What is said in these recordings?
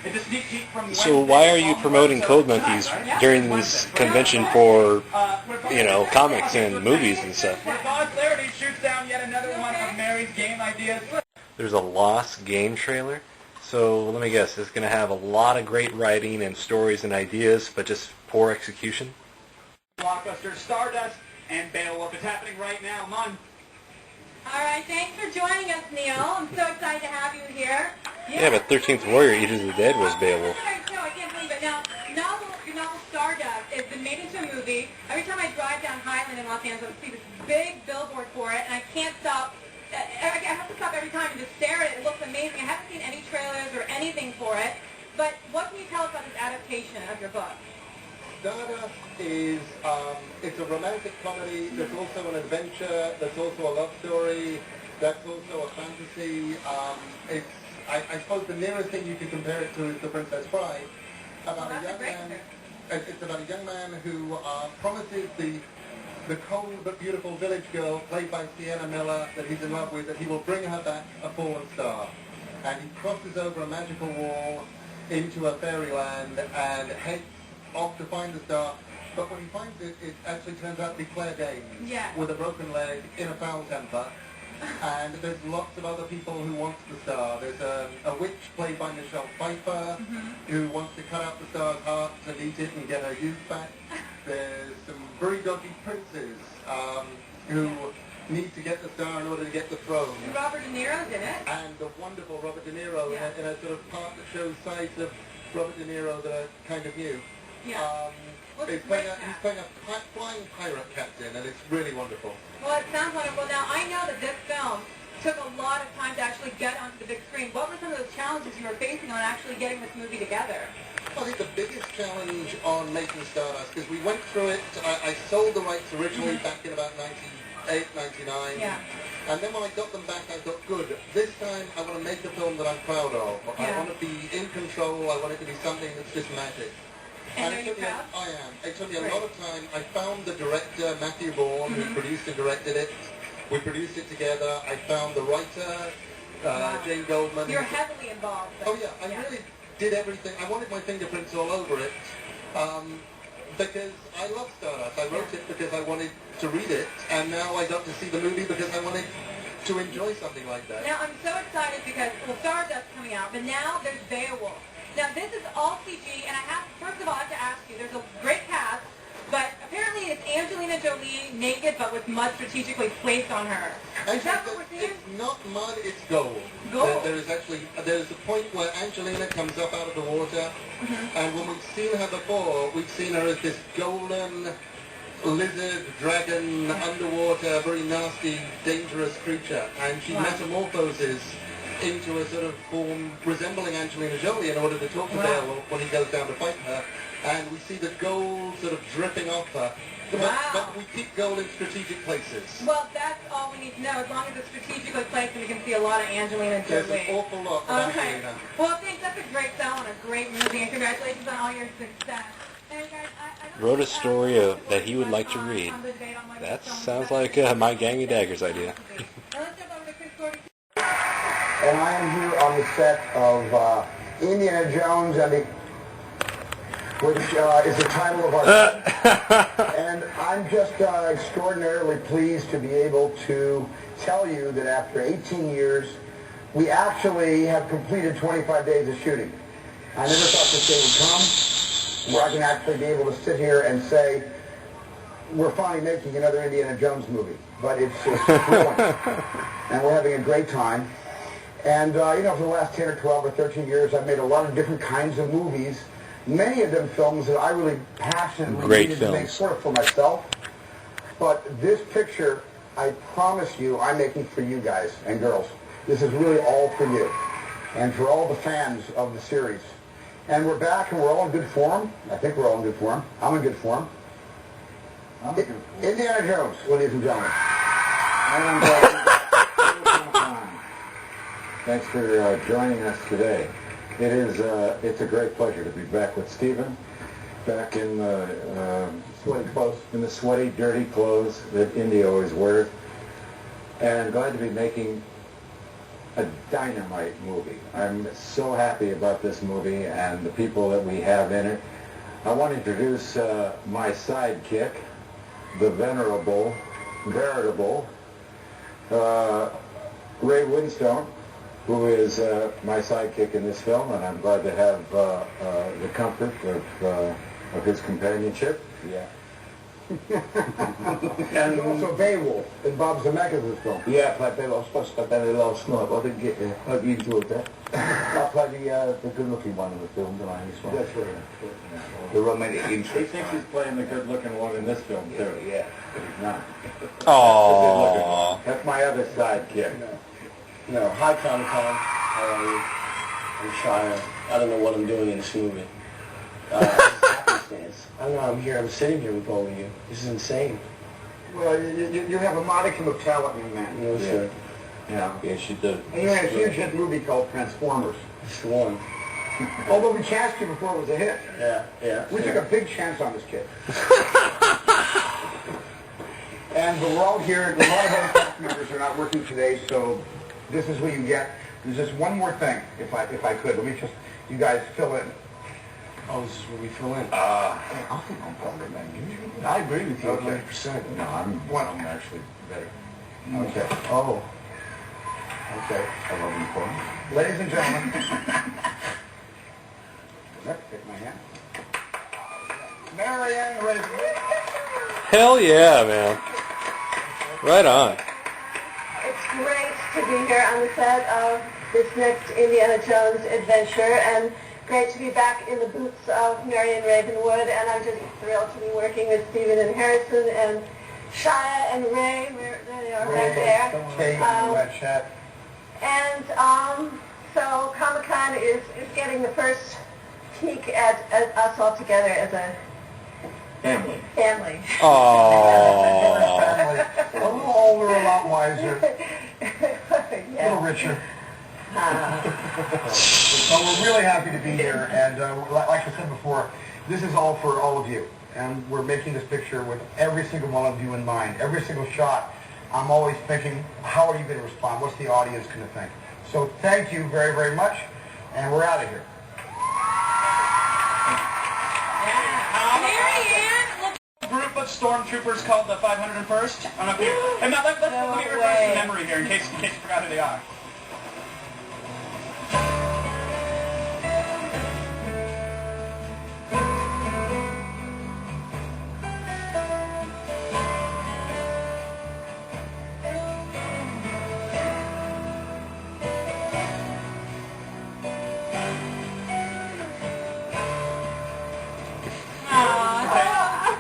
It's a sneak peek from So why are you promoting Code Monkeys during this convention for, you know, comics and movies and stuff? Where God Clarity shoots down yet another one of Mary's game ideas. There's a Lost game trailer. So let me guess, it's going to have a lot of great writing and stories and ideas, but just poor execution? Blockbuster Stardust and Beowulf. It's happening right now. Munn. All right, thanks for joining us, Neil. I'm so excited to have you here. Yeah, but 13th Warrior, Eaters of the Dead was Beowulf. No, I can't believe it. Now, your novel Stardust has been made into a movie. Every time I drive down Highland in Los Angeles, I see this big billboard for it, and I can't stop. I have to stop every time and just stare at it. It looks amazing. I haven't seen any trailers or anything for it. But what can you tell us about this adaptation of your book? Stardust is, it's a romantic comedy. There's also an adventure. There's also a love story. That's also a fantasy. I suppose the nearest thing you can compare it to is The Princess Bride. It's about a young man who promises the cold but beautiful village girl, played by Sienna Miller, that he's in love with, that he will bring her back a fallen star. And he crosses over a magical wall into a fairyland and heads off to find the star. But when he finds it, it actually turns out to be Claire Danes with a broken leg in a foul temper. And there's lots of other people who want the star. There's a witch played by Michelle Pfeiffer who wants to cut out the star's heart and eat it and get her youth back. There's some very dodgy princes who need to get the star in order to get the throne. Robert De Niro's in it. And the wonderful Robert De Niro in a sort of part that shows sides of Robert De Niro that are kind of new. He's playing a flying pirate captain, and it's really wonderful. Well, it sounds wonderful. Now, I know that this film took a lot of time to actually get onto the big screen. What were some of those challenges you were facing on actually getting this movie together? I think the biggest challenge on making Stardust, because we went through it, I sold the rights originally back in about 98, 99. And then when I got them back, I thought, good, this time I want to make a film that I'm proud of. I want to be in control. I want it to be something that's just magic. And are you proud? I am. It took me a lot of time. I found the director, Matthew Vaughn, who produced and directed it. We produced it together. I found the writer, Jane Goldman. You're heavily involved. Oh, yeah. I really did everything. I wanted my fingerprints all over it because I love Stardust. I wrote it because I wanted to read it, and now I got to see the movie because I wanted to enjoy something like that. Now, I'm so excited because, well, Stardust's coming out, but now there's Beowulf. Now, this is all CG, and first of all, I have to ask you, there's a great cast, but apparently it's Angelina Jolie naked, but with mud strategically placed on her. Is that what we're seeing? It's not mud, it's gold. Gold? There's a point where Angelina comes up out of the water, and when we've seen her before, we've seen her as this golden lizard, dragon, underwater, very nasty, dangerous creature, and she metamorphoses into a sort of form resembling Angelina Jolie in order to talk to Beowulf when he goes down to fight her. And we see the gold sort of dripping off her. But we keep gold in strategic places. Well, that's all we need to know. As long as it's strategically placed, we can see a lot of Angelina Jolie. There's an awful lot of Angelina. Well, thanks. That's a great sell and a great movie, and congratulations on all your success. And guys, I Wrote a story that he would like to read. That sounds like my Gang of Daggers idea. And I am here on the set of Indiana Jones and which is the title of our and I'm just extraordinarily pleased to be able to tell you that after 18 years, we actually have completed 25 days of shooting. I never thought this day would come, where I can actually be able to sit here and say, we're finally making another Indiana Jones movie. But it's thrilling. And we're having a great time. And, you know, for the last 10 or 12 or 13 years, I've made a lot of different kinds of movies. Many of them films that I really passionately needed to make sort of for myself. But this picture, I promise you, I'm making for you guys and girls. This is really all for you. And for all the fans of the series. And we're back and we're all in good form. I think we're all in good form. I'm in good form. Indiana Jones, ladies and gentlemen. Thanks for joining us today. It's a great pleasure to be back with Stephen, back in Sweaty clothes. In the sweaty, dirty clothes that Indy always wears, and glad to be making a dynamite movie. I'm so happy about this movie and the people that we have in it. I want to introduce my sidekick, the veritable Ray Winstone, who is my sidekick in this film, and I'm glad to have the comfort of his companionship. Yeah. And also Beowulf in Bob Zemeckis' film. Yeah, I played Beowulf. I was supposed to play Benny last night, but I didn't get there. Hope you enjoyed that. I played the good-looking one in the film, didn't I? This one. That's right. The romantic He interest. thinks he's playing the good-looking one in this film, too. Yeah. But he's not. Aww. That's my other sidekick. No, hi Comicon. How are you? I'm Shia. I don't know what I'm doing in this movie. Happenstance. I don't know, I'm here, I'm sitting here with all of you. This is insane. Well, you have a modicum of talent, young man. You know, sir. Yeah. Yes, you do. And you had a huge hit movie called Transformers. It's the one. Although we chanced you before it was a hit. Yeah, yeah. We took a big chance on this kid. And we're all here. A lot of other cast members are not working today, so this is what you get. There's just one more thing, if I could. Let me just, you guys fill in. Oh, this is where we fill in. I think I'm better than you. I agree with you Okay. 100%. No, I'm actually better. Okay. Oh. Okay. I love you for me. Ladies and gentlemen. Take my hand. Marion Ravenwood. Hell yeah, man. Right on. It's great to be here on the set of this next Indiana Jones adventure, and great to be back in the boots of Marion Ravenwood, and I'm just thrilled to be working with Stephen and Harrison and Shia and Ray. There they are right there. Kate, Red Chat. And so Comicon is getting the first peek at us all together as a Family. family. Aww. A little older, a lot wiser, a little Yeah. richer. So we're really happy to be here, and like I said before, this is all for all of you. And we're making this picture with every single one of you in mind. Every single shot, I'm always thinking, how are you going to respond? What's the audience going to think? So thank you very, very much, and we're out of here. Group of stormtroopers called the 501st. I don't know if you... And now let me refresh the memory here in case you forgot who they are.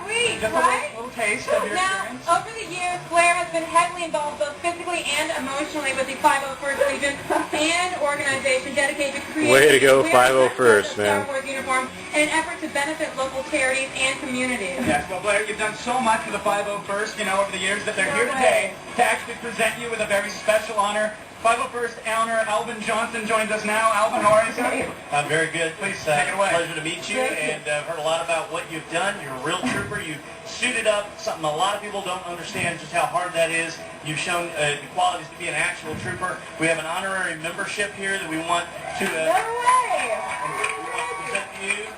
Sweet, Just right? a little taste of your Now, experience. over the years, Blair has been heavily involved both physically and emotionally with the 501st Legion and organization dedicated to creating Way to go, a 501st, Star man. Wars uniform in an effort to benefit local charities and communities. Yes, well, Blair, you've done so much for the 501st, over the years that they're here today to actually present you with a very special honor. 501st owner Alvin Johnson joins us now. Alvin, how are you, sir? I'm very good. Please take it away. Pleasure to meet you, and I've heard a lot about what you've done. You're a real trooper. You've suited up, something a lot of people don't understand just how hard that is. You've shown the qualities to be an actual trooper. We have an honorary membership here that we want to No way! present to you.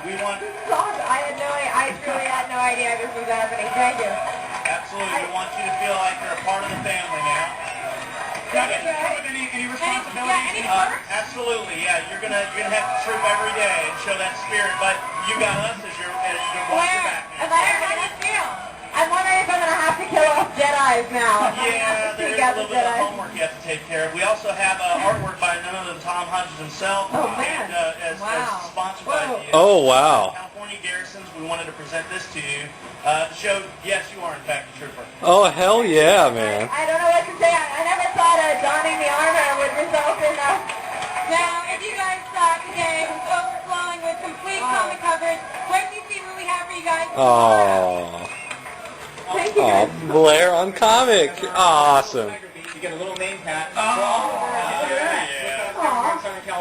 We want, I truly had no idea this was happening. Thank you. absolutely, we want you to feel like you're a part of the family now. Now, does it come with any responsibilities? Any perks? Absolutely, yeah. You're gonna have to troop every day and show that spirit, but you got us as your watch your back. Blair, how do you feel? I'm wondering if I'm going to have to kill off Jedis now. Yeah, there's a little bit of homework you have to take care of. We also have artwork by none other than Tom Hodges himself. Oh, man. And as sponsored by the Oh, wow. California Garrisons, we wanted to present this to you to show, yes, you are in fact a trooper. Oh, hell yeah, man. I don't know what to say. I never thought donning the armor would result in Now, if you guys thought today was overflowing with complete comic coverage, wait till you see what we have for you guys. Oh, Thank you guys. Blair on comic. Awesome. You get a little name patch. Yeah.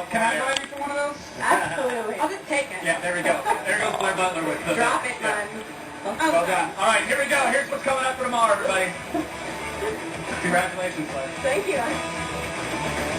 Can I buy you for one of those? Absolutely. I'll just take it. Yeah, there we go. There goes Blair Butler with the... Drop it, Yeah. man. Well done. All right, here we go. Here's what's coming up for tomorrow, everybody. Congratulations, Liz. Thank you.